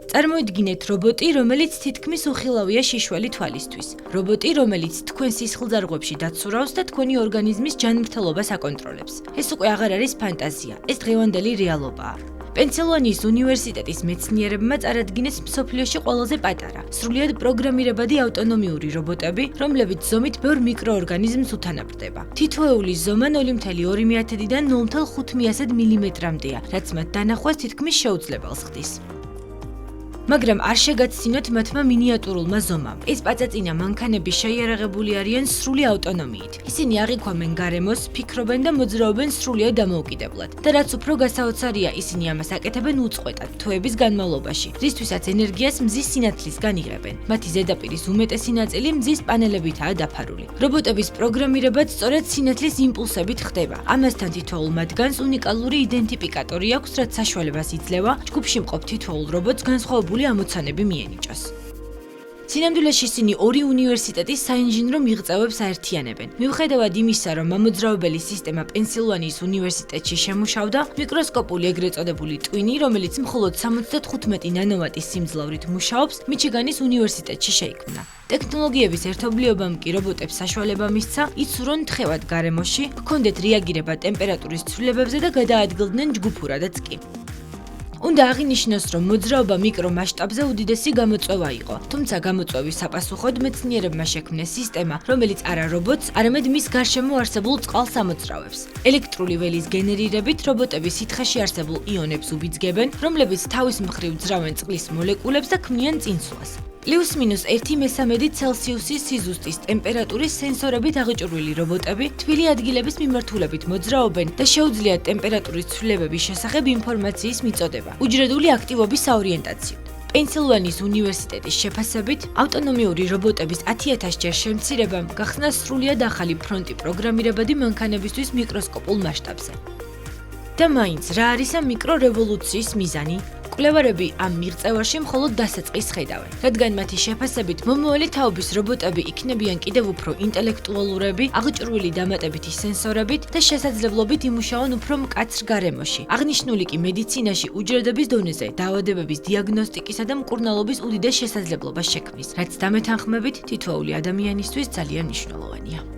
წარმოიდგინეთ რობოტი, რომელიც თითქმის უხილავია შიშველი თვალისთვის. რობოტი, რომელიც თქვენ სისხლძარღვებში დაცურავს და თქვენი ორგანიზმის ჯანმრთელობას აკონტროლებს. ეს უკვე აღარ არის ფანტაზია, ეს დღევანდელი რეალობაა. პენსილვანიის უნივერსიტეტის მეცნიერებმა წარადგინეს მსოფლიოში ყველაზე პატარა, სრულიად პროგრამირებადი ავტონომიური რობოტები, რომლებიც ზომით ბევრ მიკროორგანიზმს უთანაბრდება. თითოეული ზომა 0,2-დან 0,5 მმ-მდეა, რაც მათ დანახვას თითქმის შეუძლებელს ხდის. მაგრამ არ შეგაცინოთ მათმა მინიატურულმა ზომამ. ეს პაწაწინა მანქანები შეიარაღებული არიან სრული ავტონომიით. ისინი აღიქვამენ გარემოს, ფიქრობენ და მოძრაობენ სრულიად დამოუკიდებლად. და რაც უფრო გასაოცარია, ისინი ამას აკეთებენ უწყვეტად, თვეების განმავლობაში, რისთვისაც ენერგიას მზის სინათლისგან იღებენ. მათი ზედაპირის უმეტესი ნაწილი მზის პანელებითაა დაფარული. რობოტების პროგრამირებაც სწორედ სინათლის იმპულსებით ხდება. ამასთან თითოეულ მათგანს უნიკალური იდენტიფიკატორი აქვს, რაც საშუალებას იძლევა ჯგუფში მყოფ თითოეულ რობოტს განსხვავებული ამოცანები მიენიჭოს. სინამდვილეში ისინი ორი უნივერსიტეტის საინჟინრო მიღწევებს აერთიანებენ. მიუხედავად იმისა, რომ ამოძრავებელი სისტემა პენსილვანიის უნივერსიტეტში შემუშავდა, მიკროსკოპული ეგრეთ წოდებული ტვინი, რომელიც მხოლოდ 75 ნანოვატის სიმძლავრით მუშაობს, მიჩიგანის უნივერსიტეტში შეიქმნა. ტექნოლოგიების ერთობლიობამ კი რობოტებს საშუალება მისცა იცურონ თხევად გარემოში, ჰქონდეთ რეაგირება ტემპერატურის ცვლილებებზე და გადაადგილდნენ ჯგუფურადაც კი. უნდა აღინიშნოს, რომ მოძრაობა მიკრო მასშტაბზე უდიდესი გამოწვევა იყო, თუმცა გამოწვევის საპასუხოდ მეცნიერებმა შექმნეს სისტემა, რომელიც არა რობოტს, არამედ მის გარშემო არსებულ წყალს ამოძრავებს. ელექტრული ველის გენერირებით რობოტები სითხეში არსებულ იონებს უბიძგებენ, რომლებიც თავის მხრივ ძრავენ წყლის მოლეკულებს და ქმნიან წინსვლას. პლუს-მინუს 1/3 ცელსიუსის სიზუსტის ტემპერატურის სენსორებით აღჭურვილი რობოტები თბილი ადგილების მიმართულებით მოძრაობენ და შეუძლიათ ტემპერატურის ცვლილებების შესახებ ინფორმაციის მიწოდება, უჯრედული აქტივობის საორიენტაციოდ. პენსილვანიის უნივერსიტეტის შეფასებით, ავტონომიური რობოტების 10,000 ჯერ შემცირებამ გახსნა სრულიად ახალი ფრონტი პროგრამირებადი მანქანებისთვის მიკროსკოპულ მასშტაბზე. და მაინც, რა არის ამ მიკრორევოლუციის მიზანი? კვლევარები ამ მიღწევაში მხოლოდ დასაწყისს ხედავენ, რადგან მათი შეფასებით მომავალი თაობის რობოტები იქნებიან კიდევ უფრო ინტელექტუალურები, აღჭურვილი დამატებითი სენსორებით და შესაძლებლობით იმუშაონ უფრო მკაცრ გარემოში. აღნიშნული კი მედიცინაში უჯრედების დონეზე დაავადებების დიაგნოსტიკისა და მკურნალობის უდიდეს შესაძლებლობას შექმნის, რაც დამეთანხმებით თითოეული ადამიანისთვის ძალიან მნიშვნელოვანია.